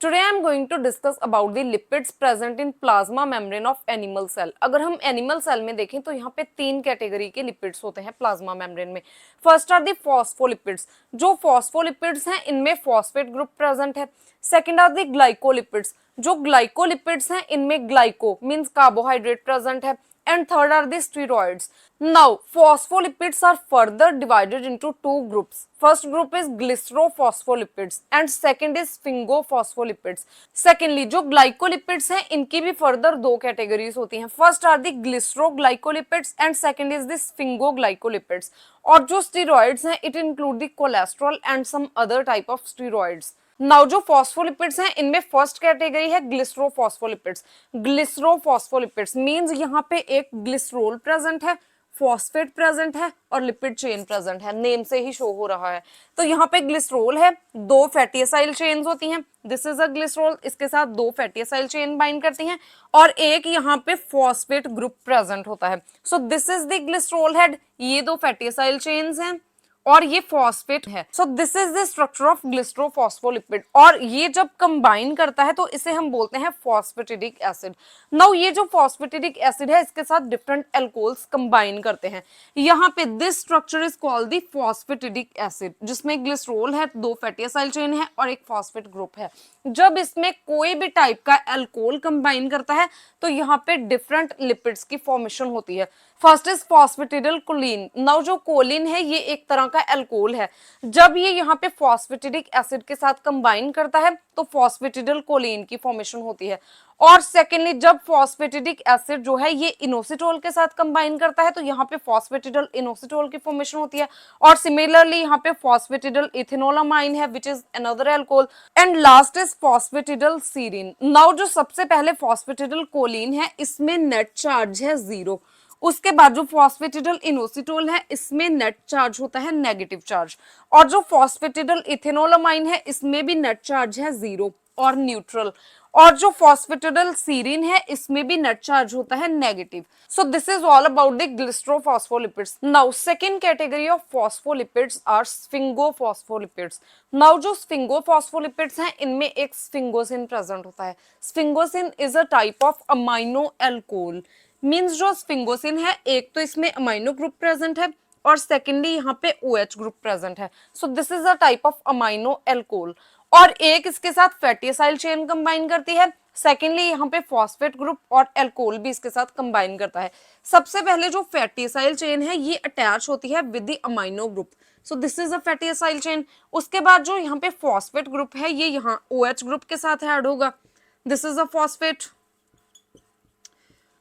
Today I am going to discuss about the lipids present in plasma membrane of animal cell। अगर हम animal cell में देखें तो यहाँ पे तीन कैटेगरी के लिपिड्स होते हैं प्लाज्मा मेम्ब्रेन में। First are the phospholipids. जो फॉस्फोलिपिड्स हैं इनमें फॉस्फेट ग्रुप प्रेजेंट है। Second are the glycolipids. जो ग्लाइकोलिपिड्स हैं इनमें ग्लाइको मींस कार्बोहाइड्रेट प्रेजेंट है। And third are the steroids. Now, phospholipids are further divided into two groups. First group is glycerophospholipids and second is sphingofospholipids. Secondly, जो glycolipids हैं इनकी भी further दो categories होती हैं. First are the glyceroglycolipids and second is the sphingoglycolipids. और जो steroids हैं it include the cholesterol and some other type of steroids. Now जो फॉस्फोलिपिड्स हैं इनमें फर्स्ट कैटेगरी है ग्लिसरोफॉस्फोलिपिड्स। ग्लिसरोफॉस्फोलिपिड्स मींस यहाँ पे एक ग्लिसरोल प्रेजेंट है, फॉस्फेट प्रेजेंट है और लिपिड चेन प्रेजेंट है, नेम से ही शो हो रहा है। तो यहाँ पे ग्लिसरोल है, दो फैटी एसाइल चेन्स होती हैं, दिस इज अ ग्लिसरोल, इसके साथ दो फैटी एसाइल चेन बाइंड करती हैं और एक यहाँ पे फॉस्फेट ग्रुप प्रेजेंट होता है। So this is the glycerol head, ये दो फैटी एसाइल चेन्स हैं और ये फॉस्फेट है। So this is the structure of glycerophospholipid और ये जब कंबाइन करता है तो इसे हम बोलते हैं फॉस्फेटिडिक एसिड। नाउ ये जो फॉस्फेटिडिक एसिड है इसके साथ डिफरेंट एल्कोहल्स कंबाइन करते हैं। यहाँ पे this structure is called the phosphatidic acid, जिसमें ग्लिसरोल है, दो फैटी एसाइल चेन है और एक फॉस्फेट ग्रुप है। जब इसमें कोई भी टाइप का एल्कोहल कंबाइन करता है तो यहाँ पे डिफरेंट लिपिड्स की फॉर्मेशन होती है। First is phosphatidyl choline. Now जो कोलिन है ये एक तरह का एल्कोहल है। जब ये यहाँ पे फॉस्फेटिडिक एसिड के साथ कंबाइन करता है तो फॉस्फेटिडिल कोलिन की फॉर्मेशन होती है। और सेकेंडली जब फॉस्फेटिडिक एसिड जो है ये इनोसिटोल के साथ कंबाइन करता है तो यहाँ पे फॉस्फेटिडिल इनोसिटोल की फॉर्मेशन होती है। और सिमिलरली यहाँ पे फॉस्फेटिडिल इथेनोलामाइन है which is another alcohol. And last is phosphatidyl serine. Now जो सबसे पहले फॉस्फेटिडिल कोलिन है इसमें नेट चार्ज है 0। उसके बाद जो फॉस्फेटिडिल इनोसिटोल है इसमें नेट चार्ज होता है नेगेटिव चार्ज। और जो फॉस्फेटिडिल इथेनोलामाइन है इसमें भी नेट चार्ज है 0 और न्यूट्रल। और जो फॉस्फेटिडिल सीरीन है इसमें भी नेट चार्ज होता है negative. So this is all about the glycerophospholipids. Now second category of phospholipids are sphingophospholipids. Now जो स्फिंगोफॉस्फोलिपिड्स हैं इनमें एक स्फिंगोसिन प्रेजेंट होता है। Sphingosine is a type of amino alcohol. Means जो स्फिंगोसिन है एक तो इसमें अमाइनो ग्रुप प्रेजेंट है और सेकेंडली यहाँ पे OH ग्रुप प्रेजेंट है। So this is a type of amino alcohol. और एक इसके साथ फैटी एसाइल चेन कंबाइन करती है। सेकेंडली यहाँ पे फॉस्फेट ग्रुप और एल्कोहल भी इसके साथ कंबाइन करता है। सबसे पहले जो फैटी एसाइल चेन है ये अटैच होती है with the amino group. So this is a fatty acyl chain. उसके बाद जो यहाँ पे फॉस्फेट ग्रुप है ये यहाँ OH ग्रुप के साथ ऐड होगा, दिस इज अ फॉस्फेट।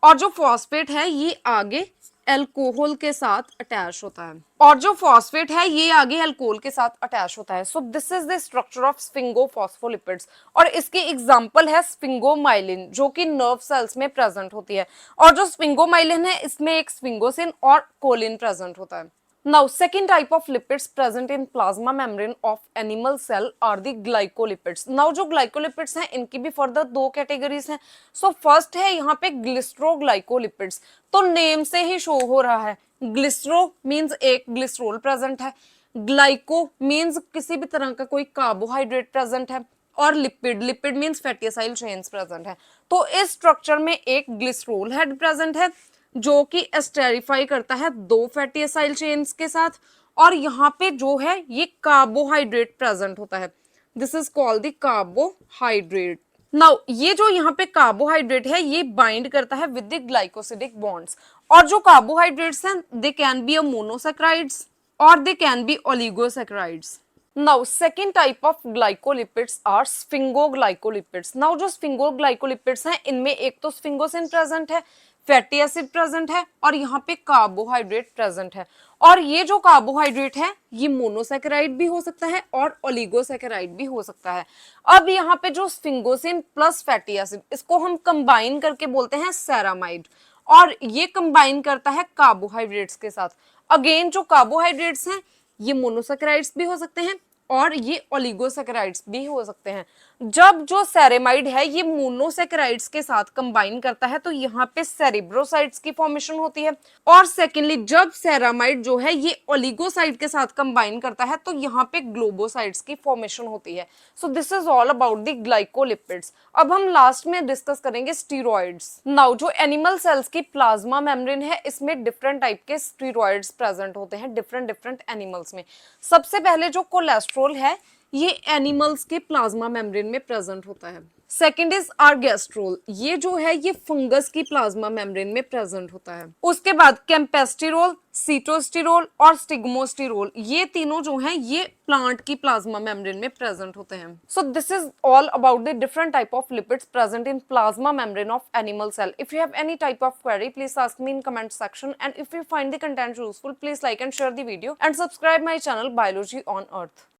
और जो फॉस्फेट है ये आगे एल्कोहल के साथ अटैच होता है और जो फॉस्फेट है ये आगे एल्कोहल के साथ अटैच होता है। So this is the structure of sphingophospholipids और इसकी एग्जांपल है स्फिंगोमाइलिन जो कि नर्व सेल्स में प्रेजेंट होती है। और जो स्फिंगोमाइलिन है इसमें एक स्फिंगोसिन और कोलिन प्रेजेंट होता है। Now, second type of lipids present in plasma membrane of animal cell are the glycolipids. Now, जो glycolipids हैं इनकी भी further दो categories हैं. So, first है यहाँ पे glyceroglycolipids. तो नेम से ही शो हो रहा है, ग्लिसरो मीन्स एक ग्लिसरोल प्रेजेंट है, ग्लाइको मीन्स किसी भी तरह का कोई कार्बोहाइड्रेट प्रेजेंट है और lipid, lipid means fatty acyl chains present है। तो इस स्ट्रक्चर में एक ग्लिसरोल हेड प्रेजेंट है जो कि एस्टेरिफाई करता है दो फैटी एसाइल चेन्स के साथ और यहाँ पे जो है ये कार्बोहाइड्रेट प्रेजेंट होता है, this is called the carbohydrate. Now ये जो यहाँ पे कार्बोहाइड्रेट है ये बाइंड करता है विद द ग्लाइकोसिडिक बॉन्ड्स। और जो कार्बोहाइड्रेट्स हैं they can be a monosaccharides और they can be oligosaccharides. Now, second type of glycolipids are sphingoglycolipids. Now, जो sphingoglycolipids हैं इनमें एक तो स्फिंगोसिन प्रेजेंट है, फैटी एसिड प्रेजेंट है और यहाँ पे कार्बोहाइड्रेट प्रेजेंट है। और ये जो कार्बोहाइड्रेट है ये मोनोसैकेराइड भी हो सकता है और ओलिगोसैकेराइड भी हो सकता है। अब यहाँ पे जो स्फिंगोसिन प्लस फैटी एसिड इसको हम कंबाइन करके बोलते हैं सेरामाइड और ये कंबाइन करता है कार्बोहाइड्रेट्स के साथ। अगेन जो कार्बोहाइड्रेट्स हैं ये मोनोसैकेराइड्स भी हो सकते हैं और ये ओलिगोसैकेराइड्स भी हो सकते हैं। जब जो सेरेमाइड है ये मोनोसेकेराइड्स के साथ कंबाइन करता है तो यहाँ पे सेरिब्रोसाइट्स की फॉर्मेशन होती है। और सेकेंडली जब सेरामाइड जो है ये ओलिगोसाइड के साथ कंबाइन करता है तो यहाँ पे ग्लोबोसाइट्स की फॉर्मेशन होती है। So this is all about the glycolipids. अब हम लास्ट में डिस्कस करेंगे स्टीरॉइड्स। नाउ जो एनिमल सेल्स की प्लाज्मा मेम्ब्रेन है इसमें डिफरेंट टाइप के स्टीरॉइड्स प्रेजेंट होते हैं डिफरेंट डिफरेंट एनिमल्स में। सबसे पहले जो कोलेस्ट्रॉल है ये एनिमल्स के प्लाज्मा मेम्ब्रेन में प्रेजेंट होता है। सेकेंड इज आर्गेस्ट्रोल, ये जो है ये फंगस की प्लाज्मा मेम्ब्रेन में प्रेजेंट होता है। उसके बाद कैम्पेस्टिरोल, सीटोस्टिरोल और स्टिग्मोस्टिरोल, ये तीनों जो हैं ये प्लांट की प्लाज्मा मेम्ब्रेन में प्रेजेंट होते हैं। So this is all about the different type of lipids present in plasma membrane of animal cell. If you have any type of query please ask me in comment section and if you find the content useful please like and share the video and subscribe my channel biology on earth.